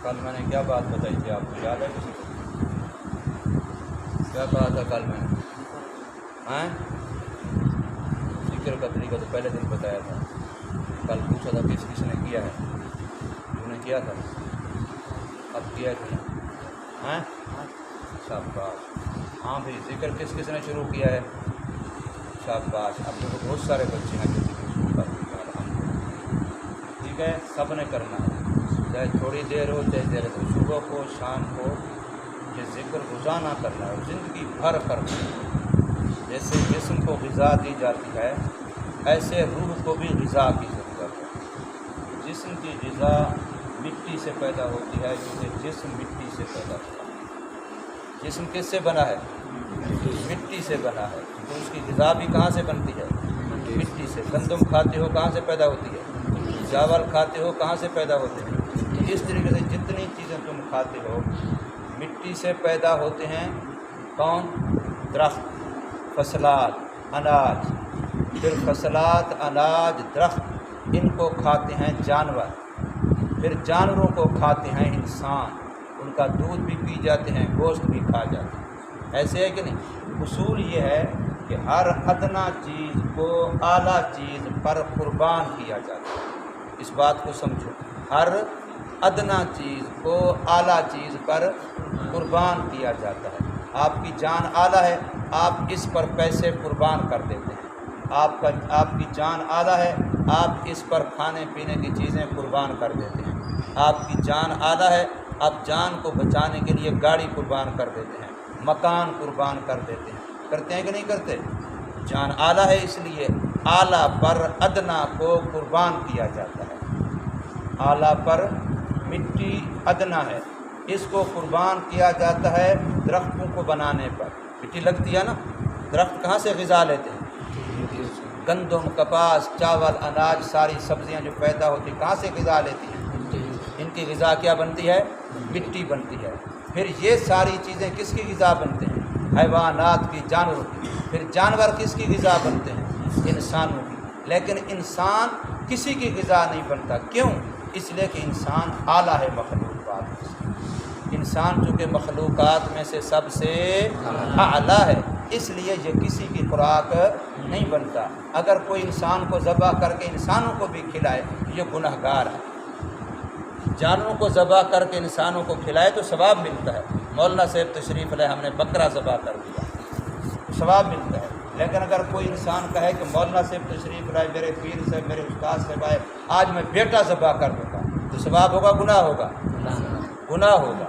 کل میں نے کیا بات بتائی تھی آپ کو یاد ہے کسی کو؟ کیا کہا تھا کل میں نے؟ ذکر کا طریقہ تو پہلے دن بتایا تھا. کل پوچھا تھا کس کس نے کیا ہے. تو نے کیا تھا؟ اب کیا تھا؟ شاباش. ہاں بھائی ذکر کس کس نے شروع کیا ہے؟ شاباش. اب دیکھو بہت سارے بچے ہیں جو ذکر شروع کر دیا. ٹھیک ہے، سب نے کرنا ہے، چاہے تھوڑی دیر ہو چاہے دیر ہو، صبح کو شام کو یہ ذکر روزانہ کرنا ہے، زندگی بھر کرنا ہے. جیسے جسم کو غذا دی جاتی ہے ایسے روح کو بھی غذا کی ضرورت ہے. جسم کی غذا مٹی سے پیدا ہوتی ہے کیونکہ جسم مٹی سے پیدا ہوتا ہے. جسم کس سے بنا ہے؟ مٹی سے بنا ہے. تو اس کی غذا بھی کہاں سے بنتی ہے؟ مٹی سے. گندم کھاتے ہو کہاں سے پیدا ہوتی ہے؟ چاول کھاتے ہو کہاں سے پیدا ہوتے ہیں؟ اس طریقے سے جتنی چیزیں تم کھاتے ہو مٹی سے پیدا ہوتے ہیں. کون؟ درخت، فصلات، اناج. پھر فصلات، اناج، درخت ان کو کھاتے ہیں جانور. پھر جانوروں کو کھاتے ہیں انسان. ان کا دودھ بھی پی جاتے ہیں، گوشت بھی کھا جاتے ہیں. ایسے ہے کہ نہیں؟ اصول یہ ہے کہ ہر ادنا چیز کو اعلیٰ چیز پر قربان کیا جاتا ہے. اس بات کو سمجھو، ہر ادنا چیز کو اعلیٰ چیز پر قربان کیا جاتا ہے. آپ کی جان اعلیٰ ہے، آپ اس پر پیسے قربان کر دیتے ہیں. آپ کی جان اعلیٰ ہے، آپ اس پر کھانے پینے کی چیزیں قربان کر دیتے ہیں. آپ کی جان اعلیٰ ہے، آپ جان کو بچانے کے لیے گاڑی قربان کر دیتے ہیں، مکان قربان کر دیتے ہیں. کرتے ہیں کہ نہیں کرتے؟ جان اعلیٰ ہے اس لیے اعلیٰ پر ادنا کو قربان کیا جاتا ہے. اعلیٰ پر مٹی ادنا ہے، اس کو قربان کیا جاتا ہے درختوں کو بنانے پر. مٹی لگتی ہے نا، درخت کہاں سے غذا لیتے ہیں؟ گندم، کپاس، چاول، اناج، ساری سبزیاں جو پیدا ہوتی کہاں سے غذا لیتی ہیں؟ ان کی غذا کیا بنتی ہے؟ مٹی بنتی ہے. پھر یہ ساری چیزیں کس کی غذا بنتے ہیں؟ حیوانات کی، جانوروں کی. پھر جانور کس کی غذا بنتے ہیں؟ انسانوں کی. لیکن انسان کسی کی غذا نہیں بنتا. کیوں؟ اس لیے کہ انسان اعلیٰ ہے مخلوقات میں سے. انسان چونکہ مخلوقات میں سے سب سے اعلیٰ ہے، اس لیے یہ کسی کی خوراک نہیں بنتا. اگر کوئی انسان کو ذبح کر کے انسانوں کو بھی کھلائے یہ گناہ گار ہے. جانوروں کو ذبح کر کے انسانوں کو کھلائے تو ثواب ملتا ہے. مولانا صاحب تشریف لائے، ہم نے بکرا ذبح کر دیا، ثواب ملتا ہے. لیکن اگر کوئی انسان کہے کہ مولانا صاحب تشریف لائے، میرے پیر سے، میرے استاد سے آئے، آج میں بیٹا ذبح کر دوں گا، تو ثواب ہوگا گناہ ہوگا؟ گناہ ہوگا.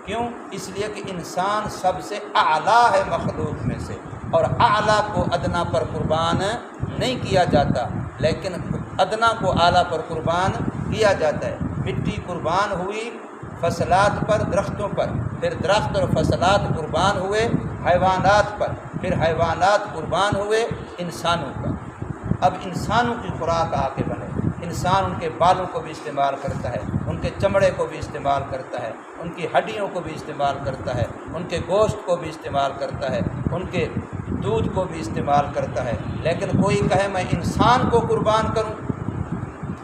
کیوں؟ اس لیے کہ انسان سب سے اعلیٰ ہے مخلوق میں سے، اور اعلیٰ کو ادنا پر قربان نہیں کیا جاتا، لیکن ادنا کو اعلیٰ پر قربان کیا جاتا ہے. مٹی قربان ہوئی فصلات پر، درختوں پر. پھر درخت اور فصلات قربان ہوئے حیوانات پر. پھر حیوانات قربان ہوئے انسانوں پر. اب انسانوں کی خوراک آ کے بنے. انسان ان کے بالوں کو بھی استعمال کرتا ہے، ان کے چمڑے کو بھی استعمال کرتا ہے، ان کی ہڈیوں کو بھی استعمال کرتا ہے، ان کے گوشت کو بھی استعمال کرتا ہے، ان کے دودھ کو بھی استعمال کرتا ہے. لیکن کوئی کہے میں انسان کو قربان کروں،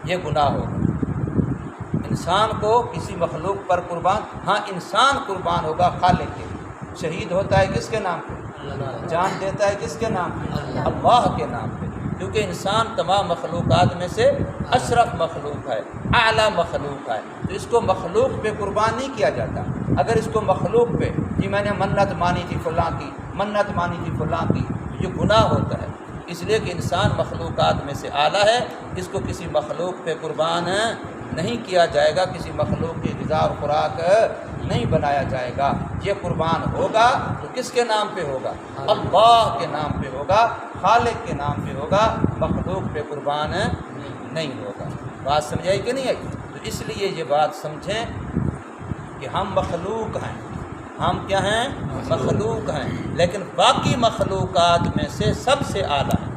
یہ گناہ ہوگا. انسان کو کسی مخلوق پر قربان، ہاں انسان قربان ہوگا خالق کے لیے. شہید ہوتا ہے کس کے نام پہ؟ جان دیتا ہے کس کے نام پہ؟ اللہ کے نام پہ. کیونکہ انسان تمام مخلوقات میں سے اشرف مخلوق ہے، اعلیٰ مخلوق ہے. تو اس کو مخلوق پہ قربان نہیں کیا جاتا. اگر اس کو مخلوق پہ، جی میں نے منت مانی تھی فلاں کی، منت مانی تھی فلاں کی، یہ گناہ ہوتا ہے. اس لیے کہ انسان مخلوقات میں سے اعلیٰ ہے، اس کو کسی مخلوق پہ قربان نہیں کیا جائے گا، کسی مخلوق کی غذا اور خوراک نہیں بنایا جائے گا. یہ قربان ہوگا تو کس کے نام پہ ہوگا؟ اللہ کے نام پہ ہوگا، خالق کے نام پہ ہوگا، مخلوق پہ قربان نہیں ہوگا. بات سمجھائی کہ نہیں آئی؟ تو اس لیے یہ بات سمجھیں کہ ہم مخلوق ہیں. ہم کیا ہیں؟ مخلوق ہیں، لیکن باقی مخلوقات میں سے سب سے اعلیٰ ہیں.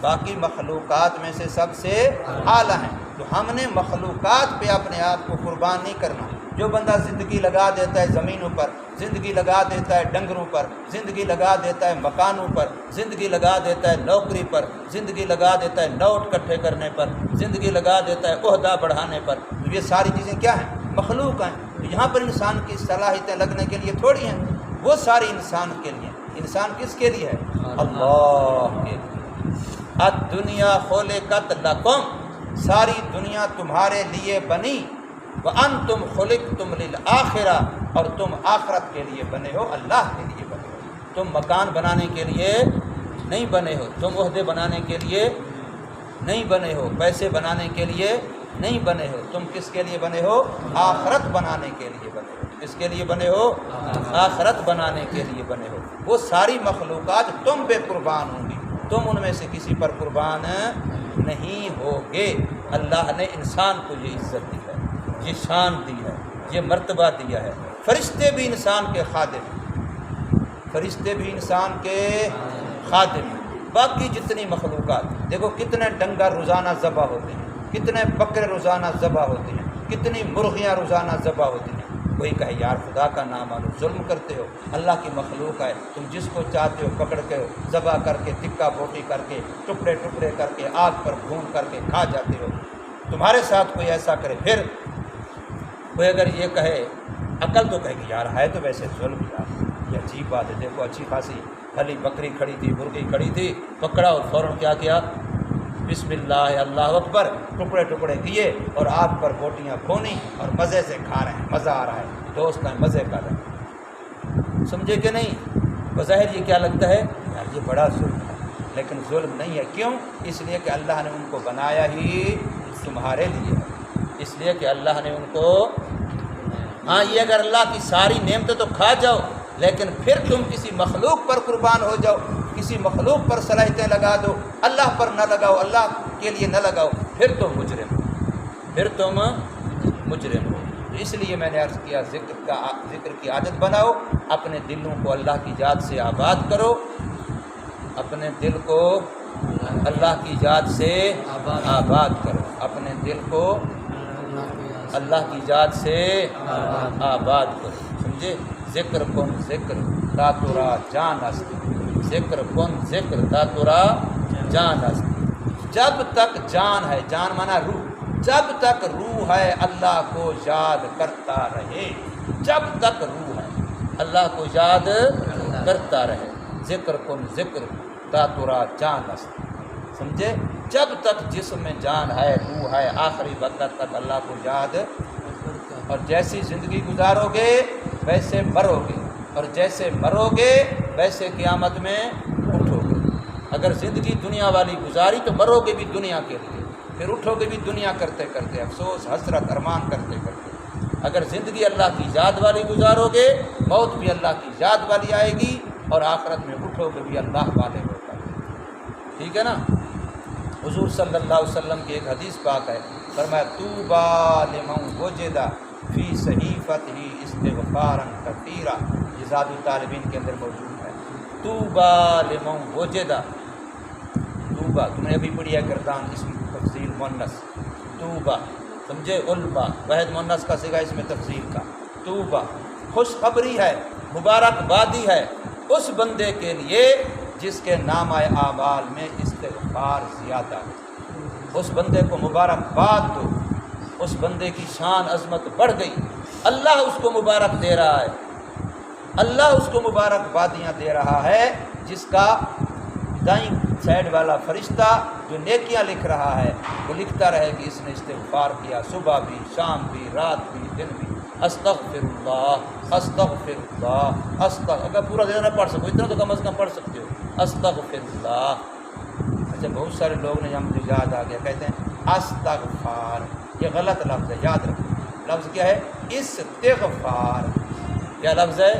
باقی مخلوقات میں سے سب سے اعلیٰ ہیں. تو ہم نے مخلوقات پہ اپنے آپ کو قربان نہیں کرنا۔ جو بندہ زندگی لگا دیتا ہے زمینوں پر، زندگی لگا دیتا ہے ڈنگروں پر، زندگی لگا دیتا ہے مکانوں پر، زندگی لگا دیتا ہے نوکری پر، زندگی لگا دیتا ہے نوٹ اکٹھے کرنے پر، زندگی لگا دیتا ہے عہدہ بڑھانے پر، تو یہ ساری چیزیں کیا ہیں؟ مخلوق ہیں۔ تو یہاں پر انسان کی صلاحیتیں لگنے کے لیے تھوڑی ہیں، وہ ساری انسان کے لیے۔ انسان کس کے لیے ہے؟ اللہ کے لیے۔ الدنیا خلقت لکم، ساری دنیا تمہارے لیے بنی، وانتم خلقتم للآخرہ، اور تم آخرت کے لیے بنے ہو، اللہ کے لیے بنے ہو۔ تم مکان بنانے کے لیے نہیں بنے ہو، تم عہدے بنانے کے لیے نہیں بنے ہو، پیسے بنانے کے لیے نہیں بنے ہو، تم کس کے لیے بنے ہو؟ آخرت بنانے کے لیے بنے ہو۔ کس کے لیے بنے ہو؟ آخرت بنانے کے لیے بنے ہو۔ وہ ساری مخلوقات تم پہ قربان ہوں گی، تم ان میں سے کسی پر قربان نہیں ہوگے۔ اللہ نے انسان کو یہ عزت دی ہے، یہ شان دی ہے، یہ مرتبہ دیا ہے۔ فرشتے بھی انسان کے خادم ہیں، فرشتے بھی انسان کے خادم ہیں۔ باقی جتنی مخلوقات، دیکھو کتنے ڈنگر روزانہ ذبح ہوتے ہیں، کتنے بکرے روزانہ ذبح ہوتے ہیں، کتنی مرغیاں روزانہ ذبح ہوتی ہیں۔ کوئی کہے یار خدا کا نام مانو، ظلم کرتے ہو، اللہ کی مخلوق ہے، تم جس کو چاہتے ہو پکڑ کے ذبح کر کے تکا بوٹی کر کے ٹکڑے ٹکڑے کر کے آگ پر بھون کر کے کھا جاتے ہو۔ تمہارے ساتھ کوئی ایسا کرے، پھر کوئی اگر یہ کہے، عقل تو کہے گی یار ہے تو ویسے ظلم یار، یہ عجیب بات ہے۔ دیکھو اچھی خاصی بھلی بکری کھڑی تھی، مرغی کھڑی تھی، پکڑا اور فوراً کیا کیا؟ بسم اللہ اللہ اکبر، ٹکڑے ٹکڑے کیے اور آگ پر بوٹیاں بھونی اور مزے سے کھا رہے ہیں، مزہ آ رہا ہے، دوست ہیں مزے کر رہے ہیں۔ سمجھے کہ نہیں؟ بظاہر یہ کیا لگتا ہے یار یہ بڑا ظلم ہے، لیکن ظلم نہیں ہے۔ کیوں؟ اس لیے کہ اللہ نے ان کو بنایا ہی تمہارے لیے ہے، اس لیے کہ اللہ نے ان کو، ہاں یہ اگر اللہ کی ساری نعمتیں تو کھا جاؤ، لیکن پھر تم کسی مخلوق پر قربان ہو جاؤ، کسی مخلوق پر صلاحیتیں لگا دو، اللہ پر نہ لگاؤ، اللہ کے لیے نہ لگاؤ، پھر تم مجرم ہو، پھر تم مجرم ہو۔ اس لیے میں نے عرض کیا ذکر کی عادت بناؤ، اپنے دلوں کو اللہ کی ذات سے آباد کرو، اپنے دل کو اللہ کی ذات سے آباد کرو، اپنے دل کو اللہ کی ذات سے آباد کرو، سمجھے؟ ذکر کن ذکر تا ترا جان است، ذکر کن ذکر تا ترا جان است۔ جب تک جان ہے، جان مانا روح، جب تک روح ہے اللہ کو یاد کرتا رہے، جب تک روح ہے اللہ کو یاد کرتا رہے، ذکر کن ذکر تا ترا جان است، سمجھے؟ جب تک جسم میں جان ہے، روح ہے، آخری وقت تک اللہ کو یاد، اور جیسی زندگی گزارو گے ویسے مرو گے، اور جیسے مرو گے ویسے قیامت میں اٹھو گے۔ اگر زندگی دنیا والی گزاری تو مرو گے بھی دنیا کے لیے، پھر اٹھو گے بھی دنیا کرتے کرتے، افسوس حسرت ارمان کرتے کرتے۔ اگر زندگی اللہ کی یاد والی گزارو گے، موت بھی اللہ کی یاد والی آئے گی، اور آخرت میں اٹھو گے بھی اللہ والے ہو کر۔ ٹھیک ہے نا؟ حضور صلی اللہ علیہ وسلم کی ایک حدیث پاک ہے، فرمایا طوبیٰ لمن وجد فی صحیفتہ استغفارا کثیرا، یہ زاد الطالبین کے اندر موجود ہے۔ طوبیٰ لمن وجد، طوبیٰ تم نے ابھی پڑھی ہے گردان، اس میں تفصیل مؤنث طوبیٰ، سمجھے؟ البا واحد مؤنث کا صیغہ اس میں تفصیل کا، طوبیٰ خوشخبری ہے، مبارکبادی ہے اس بندے کے لیے جس کے نامہ اعمال میں استغفار زیادہ ہے۔ اس بندے کو مبارکباد دو، اس بندے کی شان عظمت بڑھ گئی، اللہ اس کو مبارک دے رہا ہے، اللہ اس کو مبارکبادیاں دے رہا ہے، جس کا دائیں سائڈ والا فرشتہ جو نیکیاں لکھ رہا ہے وہ لکھتا رہے کہ اس نے استغفار کیا، صبح بھی، شام بھی، رات بھی، دن بھی، استغفر اللہ استغفر اللہ اگر پورا دن نہ پڑھ سکو اتنا تو کم از کم پڑھ سکتے ہو، استغفر اللہ۔ اچھا بہت سارے لوگ نے، ہم مجھے یاد آ گیا، کہتے ہیں استغفار، یہ غلط لفظ ہے، یاد رکھو لفظ کیا ہے؟ استغفار۔ کیا لفظ ہے؟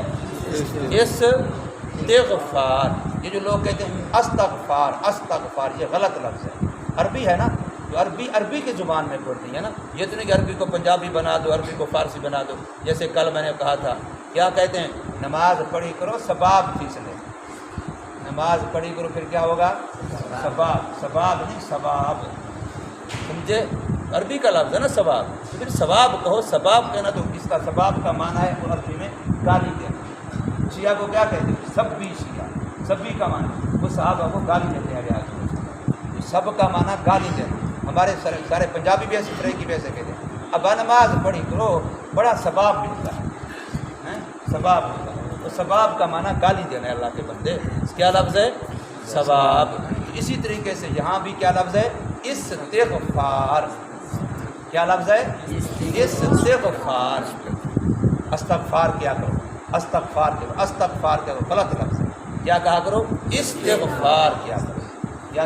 استغفار۔ یہ جو لوگ کہتے ہیں استغفار استغفار، یہ غلط لفظ ہے، عربی ہے نا، تو عربی کی زبان میں پڑھتی ہے نا، یہ تو نہیں کہ عربی کو پنجابی بنا دو، عربی کو فارسی بنا دو۔ جیسے کل میں نے کہا تھا، کیا کہتے ہیں؟ نماز پڑھی کرو ثواب کھینچ لے، نماز پڑھی کرو پھر کیا ہوگا؟ ثواب، ثواب نہیں ثواب، سمجھے؟ عربی کا لفظ ہے نا ثواب، تو پھر ثواب کہو، ثواب کہنا تو اس کا ثواب کا معنی ہے عربی میں گالی دینا۔ شیعہ کو کیا کہتے ہیں؟ سبی شیعہ، سبی کا معنی وہ صحابہ کو گالی دیتے ہیں ریاض، سب کا معنی گالی دینا۔ ہمارے سارے پنجابی بھی ایسے طرح کی بھی ایسے کہتے ہیں ابا نماز پڑھی کرو بڑا ثواب ملتا ہے، ثواب ملتا ہے۔ تو ثواب کا معنی گالی دینا ہے اللہ کے بندے، کیا لفظ ہے؟ ثواب۔ اسی طریقے سے یہاں بھی کیا لفظ ہے؟ استغفار۔ کیا لفظ ہے؟ استغفار۔ استغفار کیا کرو، استغفار کرو، استغفار کرو غلط لفظ ہے، کیا کہا کرو؟ استغفار کیا کرو،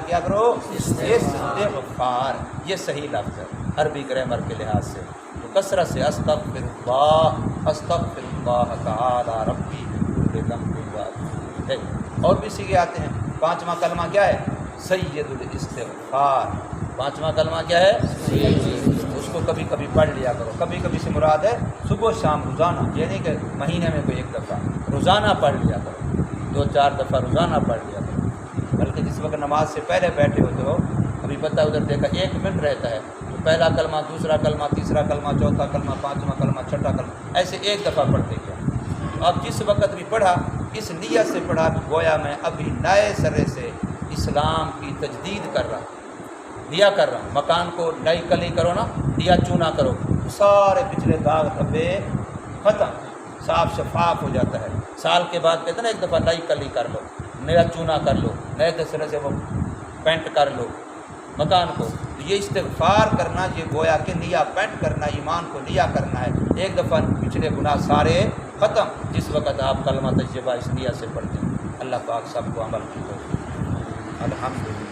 کیا کرو؟ استغفار، یہ صحیح لفظ ہے عربی گرامر کے لحاظ سے۔ تو کثرت سے استغفر اللہ تعالی ربی من کل ذنب و، اور بھی سیکھے آتے ہیں۔ پانچواں کلمہ کیا ہے؟ سید الاستغفار۔ پانچواں کلمہ کیا ہے؟ اس کو کبھی کبھی پڑھ لیا کرو، کبھی کبھی سے مراد ہے صبح شام روزانہ، یہ نہیں کہ مہینے میں کوئی ایک دفعہ، روزانہ پڑھ لیا کرو، 2-4 دفعہ روزانہ پڑھ لیا کرو۔ بلکہ جس وقت نماز سے پہلے بیٹھے ہوتے ہو، ابھی پتہ ادھر دیکھا 1 منٹ رہتا ہے، تو پہلا کلمہ، دوسرا کلمہ، تیسرا کلمہ، چوتھا کلمہ، پانچواں کلمہ، چھٹا کلمہ، ایسے ایک دفعہ پڑھتے کیا۔ تو اب جس وقت بھی پڑھا اس نیت سے پڑھا کہ گویا میں ابھی نئے سرے سے اسلام کی تجدید کر رہا ہوں، دیا کر رہا ہوں، مکان کو نئی کلی کرو نا، دیا چونا کرو، سارے پچھلے داغ دھبے ختم، صاف شفاف ہو جاتا ہے۔ سال کے بعد کہتے ہیں نا ایک دفعہ نئی کلی کر لو، نیا چونا کر لو، نئے سرے سے وہ پینٹ کر لو مکان کو۔ تو یہ استغفار کرنا، یہ گویا کہ نیا پینٹ کرنا، ایمان کو نیا کرنا ہے، ایک دفعہ پچھلے گناہ سارے ختم جس وقت آپ کلمہ طیبہ اس نیت سے پڑھتے ہیں۔ اللہ پاک سب کو عمل کی توفیق۔ الحمدللہ۔